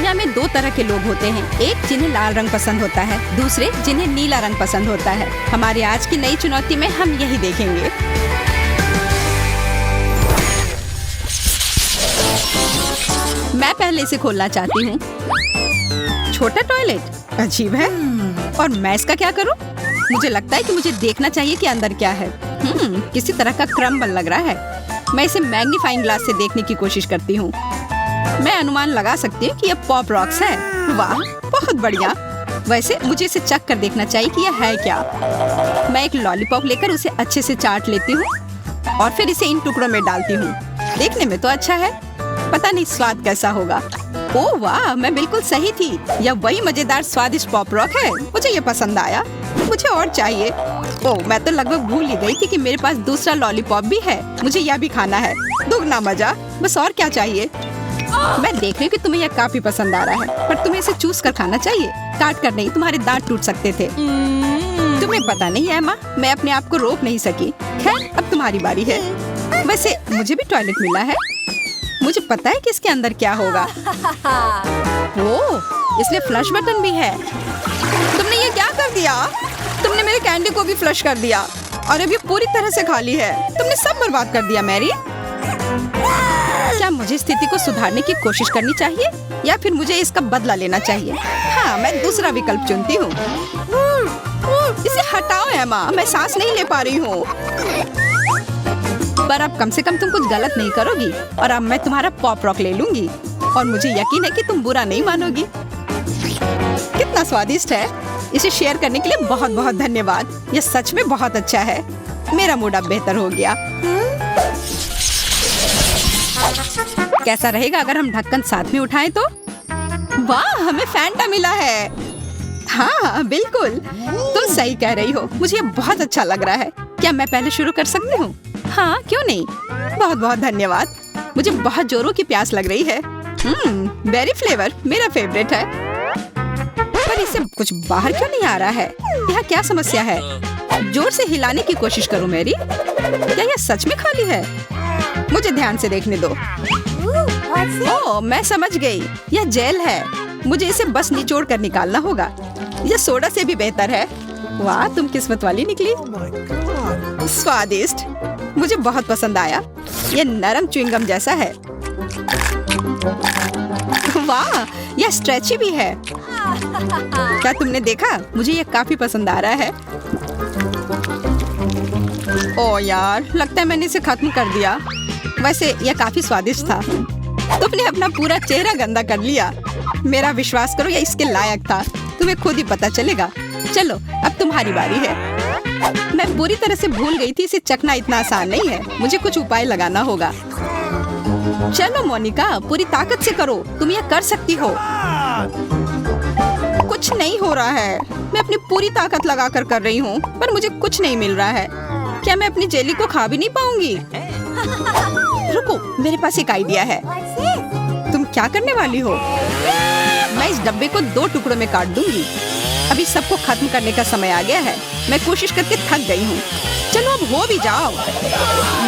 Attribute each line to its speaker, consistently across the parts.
Speaker 1: दुनिया में दो तरह के लोग होते हैं, एक जिन्हें लाल रंग पसंद होता है, दूसरे जिन्हें नीला रंग पसंद होता है। हमारी आज की नई चुनौती में हम यही देखेंगे। मैं पहले इसे खोलना चाहती हूँ। छोटा टॉयलेट, अजीब है। और मैं इसका क्या करूँ? मुझे लगता है कि मुझे देखना चाहिए कि अंदर क्या है। किसी तरह का क्रम्बल लग रहा है। मैं इसे मैग्नीफाइंग ग्लास से देखने की कोशिश करती हूँ। मैं अनुमान लगा सकती हूँ कि यह पॉप रॉक्स है। वाह, बहुत बढ़िया। वैसे मुझे इसे चख कर देखना चाहिए कि यह है क्या। मैं एक लॉलीपॉप लेकर उसे अच्छे से चाट लेती हूँ और फिर इसे इन टुकड़ों में डालती हूँ। देखने में तो अच्छा है, पता नहीं स्वाद कैसा होगा। ओह वाह, मैं बिल्कुल सही थी। यह वही मजेदार स्वादिष्ट पॉप रॉक है। मुझे ये पसंद आया। मुझे और चाहिए। ओह, मैं तो लगभग भूल ही गई थी कि मेरे पास दूसरा लॉलीपॉप भी है। मुझे यह भी खाना है। दुगना मजा, बस और क्या चाहिए। मैं देख रही हूँ कि तुम्हें यह काफी पसंद आ रहा है, पर तुम्हें इसे चूस कर खाना चाहिए, काट कर नहीं। तुम्हारे दांत टूट सकते थे। तुम्हें पता नहीं है माँ, मैं अपने आप को रोक नहीं सकी। खैर, अब तुम्हारी बारी है। वैसे मुझे भी टॉयलेट मिला है। मुझे पता है कि इसके अंदर क्या होगा। ओह, इसमें फ्लश बटन भी है। तुमने ये क्या कर दिया? तुमने मेरे कैंडी को भी फ्लश कर दिया और अब ये पूरी तरह से खाली है। तुमने सब बर्बाद कर दिया मैरी। क्या मुझे स्थिति को सुधारने की कोशिश करनी चाहिए या फिर मुझे इसका बदला लेना चाहिए? हाँ, मैं दूसरा विकल्प चुनती हूँ। इसे हटाओ एमा, मैं सांस नहीं ले पा रही हूँ। पर अब कम से कम तुम कुछ गलत नहीं करोगी और अब मैं तुम्हारा पॉप रॉक ले लूंगी और मुझे यकीन है कि तुम बुरा नहीं मानोगी। कितना स्वादिष्ट है। इसे शेयर करने के लिए बहुत बहुत धन्यवाद। यह सच में बहुत अच्छा है। मेरा मूड अब बेहतर हो गया। कैसा रहेगा अगर हम ढक्कन साथ में उठाएं तो? वाह, हमें फैंटा मिला है। हाँ बिल्कुल, तुम सही कह रही हो। मुझे ये बहुत अच्छा लग रहा है। क्या मैं पहले शुरू कर सकती हूँ? हाँ, क्यों नहीं। बहुत बहुत धन्यवाद। मुझे बहुत जोरों की प्यास लग रही है। बेरी फ्लेवर मेरा फेवरेट है। पर इसे कुछ बाहर क्यों नहीं आ रहा है? यह क्या समस्या है? जोर से हिलाने की कोशिश करूं मेरी। क्या यह सच में खाली है? मुझे ध्यान से देखने दो। ओह, मैं समझ गई। यह जेल है। मुझे इसे बस निचोड़ कर निकालना होगा। यह सोडा से भी बेहतर है। वाह, तुम किस्मत वाली निकली। स्वादिष्ट, मुझे बहुत पसंद आया। यह नरम च्युइंगम जैसा है। वाह, यह स्ट्रेची भी है। क्या तुमने देखा? मुझे यह काफी पसंद आ रहा है। ओह यार, लगता है मैंने इसे खत्म कर दिया। वैसे यह काफी स्वादिष्ट था। तुमने अपना पूरा चेहरा गंदा कर लिया। मेरा विश्वास करो, यह इसके लायक था। तुम्हें खुद ही पता चलेगा। चलो, अब तुम्हारी बारी है। मैं पूरी तरह से भूल गई थी इसे चखना इतना आसान नहीं है। मुझे कुछ उपाय लगाना होगा। चलो मोनिका, पूरी ताकत से करो। तुम यह कर सकती हो। कुछ नहीं हो रहा है। मैं अपनी पूरी ताकत लगाकर कर रही हूँ, पर मुझे कुछ नहीं मिल रहा है। क्या मैं अपनी जेली को खा भी नहीं पाऊंगी? रुको, मेरे पास एक आइडिया है। तुम क्या करने वाली हो? मैं इस डब्बे को 2 टुकड़ों में काट दूंगी। अभी सबको खत्म करने का समय आ गया है। मैं कोशिश करके थक गई हूँ। चलो अब हो भी जाओ।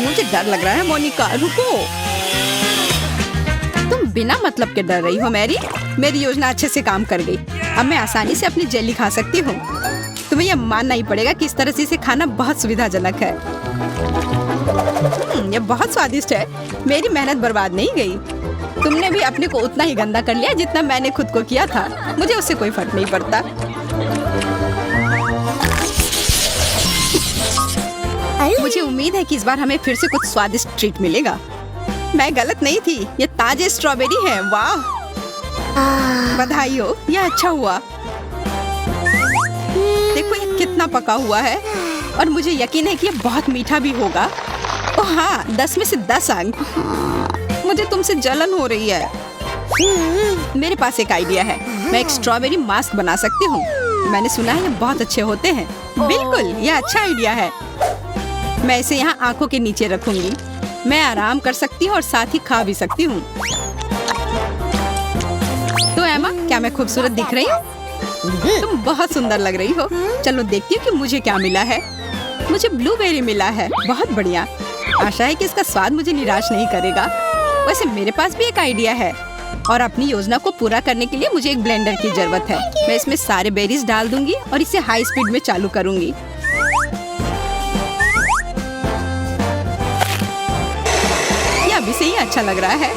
Speaker 1: मुझे डर लग रहा है मोनिका, रुको। तुम बिना मतलब के डर रही हो मैरी। मेरी योजना अच्छे से काम कर गई। अब मैं आसानी से अपनी जेली खा सकती हूँ। तुम्हें यह मानना ही पड़ेगा कि इस तरह से इसे खाना बहुत सुविधाजनक है। यह बहुत स्वादिष्ट है। मेरी मेहनत बर्बाद नहीं गई। तुमने भी अपने को उतना ही गंदा कर लिया जितना मैंने खुद को किया था। मुझे उससे कोई फर्क नहीं पड़ता। मुझे उम्मीद है कि इस बार हमें फिर से कुछ स्वादिष्ट ट्रीट मिलेगा। मैं गलत नहीं थी। ये ताजे स्ट्रॉबेरी है। वाह, बधाई हो, यह अच्छा हुआ। देखो ये कितना पका हुआ है और मुझे यकीन है कि ये बहुत मीठा भी होगा। ओह हाँ, 10 में से 10 अंक। मुझे तुमसे जलन हो रही है। मेरे पास एक आइडिया है। मैं एक स्ट्रॉबेरी मास्क बना सकती हूँ। मैंने सुना है ये बहुत अच्छे होते हैं। बिल्कुल, यह अच्छा आइडिया है। मैं इसे यहाँ आंखों के नीचे रखूंगी। मैं आराम कर सकती हूँ और साथ ही खा भी सकती हूँ। तो एमा, क्या मैं खूबसूरत दिख रही हूँ? तुम बहुत सुंदर लग रही हो। चलो देखती हूँ कि मुझे क्या मिला है। मुझे ब्लूबेरी मिला है। बहुत बढ़िया। आशा है कि इसका स्वाद मुझे निराश नहीं करेगा। वैसे मेरे पास भी एक आइडिया है। और अपनी योजना को पूरा करने के लिए मुझे एक ब्लेंडर की जरूरत है। मैं इसमें सारे बेरीज डाल दूंगी और इसे हाई स्पीड में चालू करूंगी। ये अभी से ही अच्छा लग रहा है।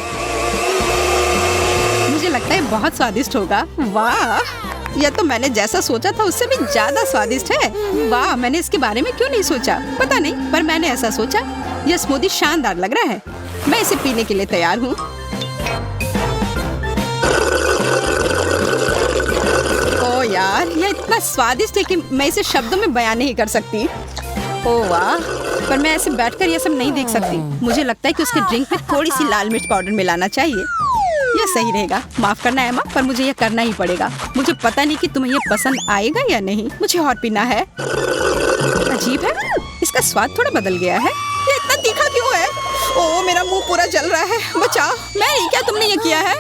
Speaker 1: मुझे लगता है बहुत स्वादिष्ट होगा। वाह, यह तो मैंने जैसा सोचा था उससे भी ज्यादा स्वादिष्ट है। वाह, मैंने इसके बारे में क्यों नहीं सोचा, पता नहीं, पर मैंने ऐसा सोचा। यह स्मूदी शानदार लग रहा है। मैं इसे पीने के लिए तैयार हूँ। ओ यार, यह इतना स्वादिष्ट है कि मैं इसे शब्दों में बयान नहीं कर सकती। ओ वाह, पर मैं ऐसे बैठकर यह सब नहीं देख सकती। मुझे लगता है कि उसके ड्रिंक में थोड़ी सी लाल मिर्च पाउडर मिलाना चाहिए। यह सही रहेगा। माफ करना एमा, पर मुझे यह करना ही पड़ेगा। मुझे पता नहीं कि तुम्हें यह पसंद आएगा या नहीं। मुझे और पीना है। अजीब है, इसका स्वाद थोड़ा बदल गया है। ये इतना तीखा क्यों है? ओ, मेरा मुंह पूरा जल रहा है। बचाओ। नहीं, क्या तुमने ये किया है?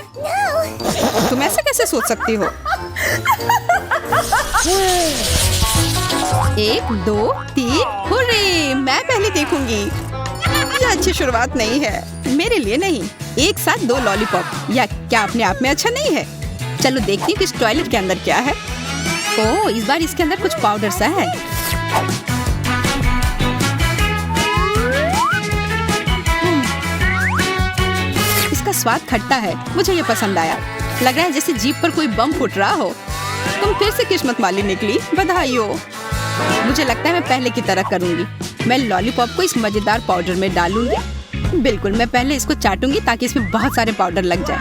Speaker 1: तुम ऐसे कैसे सोच सकती हो? 1 2 3, हुर्रे! मैं पहले देखूंगी। यह अच्छी शुरुआत नहीं है, मेरे लिए नहीं। एक साथ 2 लॉलीपॉप, या क्या अपने आप में अच्छा नहीं है? चलो देखती हूँ कि इस टॉयलेट के अंदर क्या है। ओह, इस बार इसके अंदर कुछ पाउडर सा है। इसका स्वाद खट्टा है। मुझे ये पसंद आया। लग रहा है जैसे जीभ पर कोई बम फूट रहा हो। तुम फिर से किस्मत वाली निकली। बधाई हो। मुझे लगता है मैं पहले की तरह करूंगी। मैं लॉलीपॉप को इस मजेदार पाउडर में डालूंगी। बिल्कुल, मैं पहले इसको चाटूंगी ताकि इसमें बहुत सारे पाउडर लग जाए।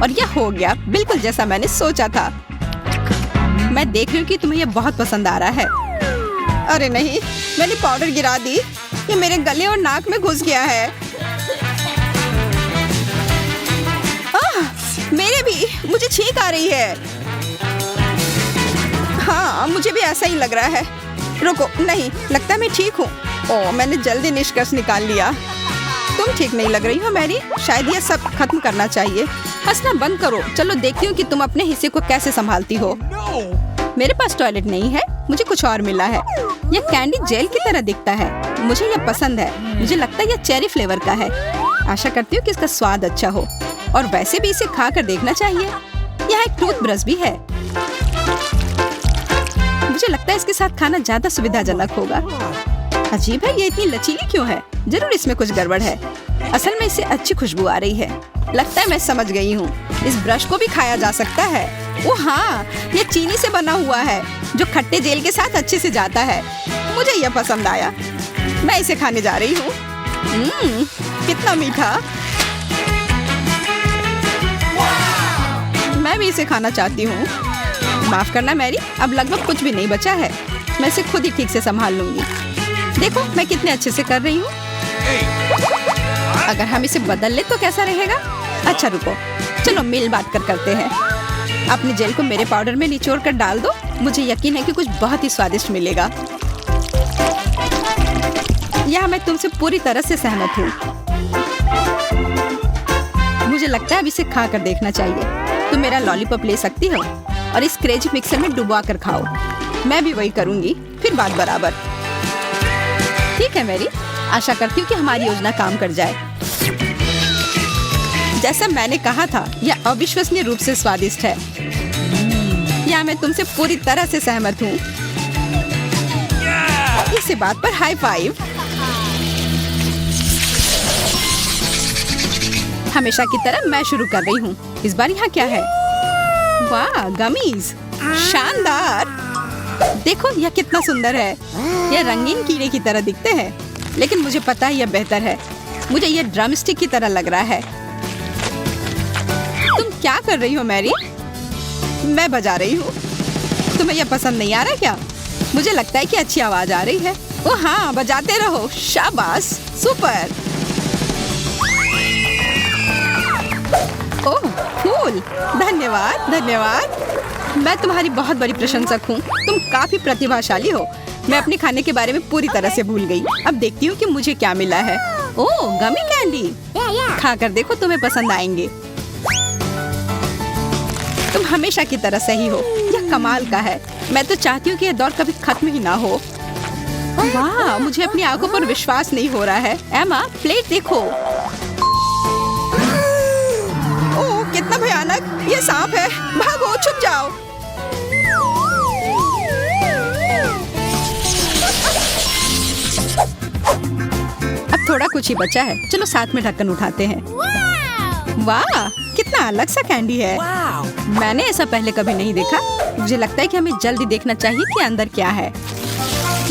Speaker 1: और यह हो गया, बिल्कुल जैसा मैंने सोचा था। मैं देख रही हूँ कि तुम्हें यह बहुत पसंद आ रहा है। अरे नहीं, मैंने पाउडर गिरा दी। ये मेरे गले और नाक में घुस गया है। मेरे भी, मुझे छींक आ रही है। हाँ, मुझे भी ऐसा ही लग रहा है। रुको, नहीं, लगता है मैं ठीक हूँ। ओह, मैंने जल्दी निष्कर्ष निकाल लिया। तुम ठीक नहीं लग रही हो मैरी। शायद ये सब खत्म करना चाहिए। हंसना बंद करो। चलो देखती हूँ कि तुम अपने हिस्से को कैसे संभालती हो। मेरे पास टॉयलेट नहीं है, मुझे कुछ और मिला है। यह कैंडी जेल की तरह दिखता है। मुझे यह पसंद है। मुझे लगता है यह चेरी फ्लेवर का है। आशा करती हूँ कि इसका स्वाद अच्छा हो। और वैसे भी इसे खा कर देखना चाहिए। यहाँ एक टूथब्रश भी है। मुझे लगता है इसके साथ खाना ज्यादा सुविधाजनक होगा। अजीब है, ये इतनी लचीली क्यों है? जरूर इसमें कुछ गड़बड़ है। असल में इससे अच्छी खुशबू आ रही है। लगता है मैं समझ गई हूँ। इस ब्रश को भी खाया जा सकता है। ओह हाँ, ये चीनी से बना हुआ है जो खट्टे जेल के साथ अच्छे से जाता है। मुझे यह पसंद आया। मैं इसे खाने जा रही हूँ। कितना मीठा। मैं भी इसे खाना चाहती हूँ। माफ करना मैरी, अब लगभग कुछ भी नहीं बचा है। मैं इसे खुद ही ठीक से संभाल लूंगी। देखो मैं कितने अच्छे से कर रही हूँ। अगर हम इसे बदल ले तो कैसा रहेगा? अच्छा रुको, चलो मिल बात कर करते हैं। अपने जेल को मेरे पाउडर में निचोड़ कर डाल दो। मुझे यकीन है कि कुछ बहुत ही स्वादिष्ट मिलेगा। यह मैं तुमसे पूरी तरह से सहमत हूँ। मुझे लगता है अब इसे खा कर देखना चाहिए। तुम मेरा लॉलीपॉप ले सकती हो और इस क्रेजी मिक्सर में डुबा कर खाओ। मैं भी वही करूंगी, फिर बात बराबर। ठीक है मैरी, आशा करती हूँ कि हमारी योजना काम कर जाए। जैसा मैंने कहा था, यह अविश्वसनीय रूप से स्वादिष्ट है। या मैं तुमसे पूरी तरह से सहमत हूँ। इसी बात पर हाई फाइव। हमेशा की तरह मैं शुरू कर रही हूँ। इस बार यहाँ क्या है? वाह, गमीज, शानदार। देखो यह कितना सुंदर है। यह रंगीन कीड़े की तरह दिखते हैं, लेकिन मुझे पता है यह बेहतर है। मुझे यह ड्रमस्टिक की तरह लग रहा है। तुम क्या कर रही हो मैरी? मैं बजा रही हूँ। तुम्हें यह पसंद नहीं आ रहा क्या? मुझे लगता है कि अच्छी आवाज आ रही है। ओह हाँ, बजाते रहो। शाबाश, सुपर। ओह फूल, धन्यवाद धन्यवाद। मैं तुम्हारी बहुत बड़ी प्रशंसक हूँ। तुम काफी प्रतिभाशाली हो। मैं अपने खाने के बारे में पूरी तरह से भूल गई। अब देखती हूँ कि मुझे क्या मिला है। ओह, गमी कैंडी। खाकर देखो, तुम्हें पसंद आएंगे। तुम हमेशा की तरह सही हो। यह कमाल का है। मैं तो चाहती हूँ कि यह दौर कभी खत्म ही ना हो। वाह, मुझे अपनी आंखों पर विश्वास नहीं हो रहा है। एमा, प्लेट देखो। ये सांप है, भागो, छुप जाओ। अब थोड़ा कुछ ही बचा है, चलो साथ में ढक्कन उठाते हैं। वाह, कितना अलग सा कैंडी है। मैंने ऐसा पहले कभी नहीं देखा। मुझे लगता है कि हमें जल्दी देखना चाहिए कि अंदर क्या है।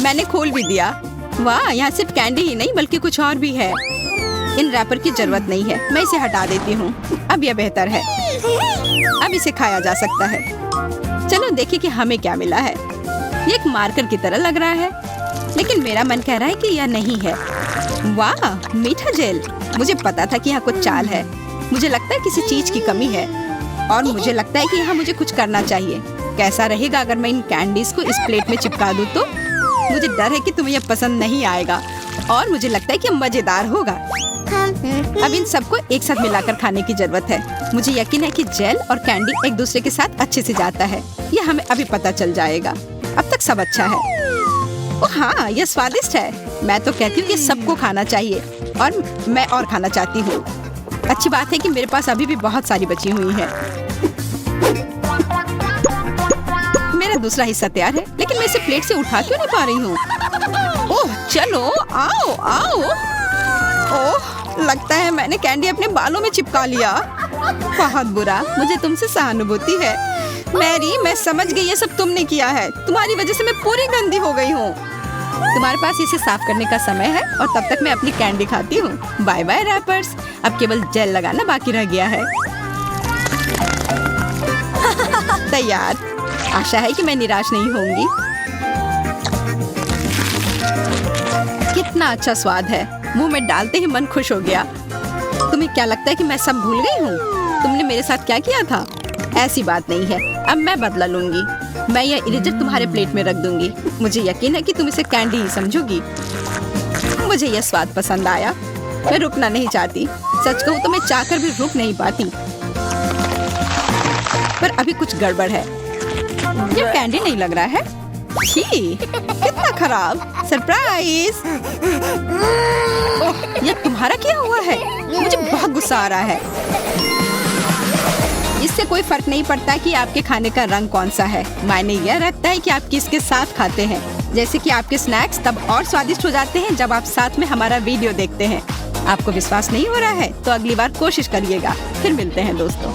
Speaker 1: मैंने खोल भी दिया। वाह, यहाँ सिर्फ कैंडी ही नहीं बल्कि कुछ और भी है। इन रैपर की जरूरत नहीं है, मैं इसे हटा देती हूँ। अब यह बेहतर है, अब इसे खाया जा सकता है। चलो देखें कि हमें क्या मिला है। ये एक मार्कर की तरह लग रहा है, लेकिन मेरा मन कह रहा है कि यह नहीं है। वाह, मीठा जेल। मुझे पता था कि यहाँ कुछ चाल है। मुझे लगता है किसी चीज की कमी है और मुझे लगता है कि यहाँ मुझे कुछ करना चाहिए। कैसा रहेगा अगर मैं इन कैंडीज को इस प्लेट में चिपका दूँ तो? मुझे डर है कि तुम्हें यह पसंद नहीं आएगा और मुझे लगता है कि मजेदार होगा। अब इन सबको एक साथ मिलाकर खाने की जरूरत है। मुझे यकीन है कि जेल और कैंडी एक दूसरे के साथ अच्छे से जाता है। यह हमें अभी पता चल जाएगा। अब तक सब अच्छा है। ओह हाँ, यह स्वादिष्ट है। मैं तो कहती हूँ कि सबको खाना चाहिए और मैं और खाना चाहती हूँ। अच्छी बात है कि मेरे पास अभी भी बहुत सारी बची हुई है। मेरा दूसरा हिस्सा तैयार है, लेकिन मैं इसे प्लेट से उठा क्यों नहीं पा रही हूँ? ओह चलो, आओ आओ। ओह, लगता है मैंने कैंडी अपने बालों में चिपका लिया। बहुत बुरा, मुझे तुमसे सहानुभूति है। मैरी, मैं समझ गई ये सब तुमने किया है। तुम्हारी वजह से मैं पूरी गंदी हो गई हूँ। तुम्हारे पास इसे साफ करने का समय है और तब तक मैं अपनी कैंडी खाती हूँ। बाय बाय रैपर्स, अब केवल जेल लगाना बाकी रह गया है। तैयार। आशा है कि मैं निराश नहीं होंगी। कितना अच्छा स्वाद है, मुंह में डालते ही मन खुश हो गया। तुम्हें क्या लगता है कि मैं सब भूल गई हूँ? तुमने मेरे साथ क्या किया था? ऐसी बात नहीं है, अब मैं बदला लूंगी। मैं यह इरेजर तुम्हारे प्लेट में रख दूंगी। मुझे यकीन है कि तुम इसे कैंडी ही समझोगी। मुझे यह स्वाद पसंद आया। मैं रुकना नहीं चाहती। सच कहूँ तो मैं चाहकर भी रुक नहीं पाती। पर अभी कुछ गड़बड़ है। यह कैंडी नहीं लग रहा है। छी, कितना खराब। सरप्राइज। ओह, यह तुम्हारा क्या हुआ है? मुझे बहुत गुस्सा आ रहा है। इससे कोई फर्क नहीं पड़ता कि आपके खाने का रंग कौन सा है। मायने यह रखता है कि आप किसके साथ खाते हैं। जैसे कि आपके स्नैक्स तब और स्वादिष्ट हो जाते हैं जब आप साथ में हमारा वीडियो देखते हैं। आपको विश्वास नहीं हो रहा है तो अगली बार कोशिश करिएगा। फिर मिलते हैं दोस्तों।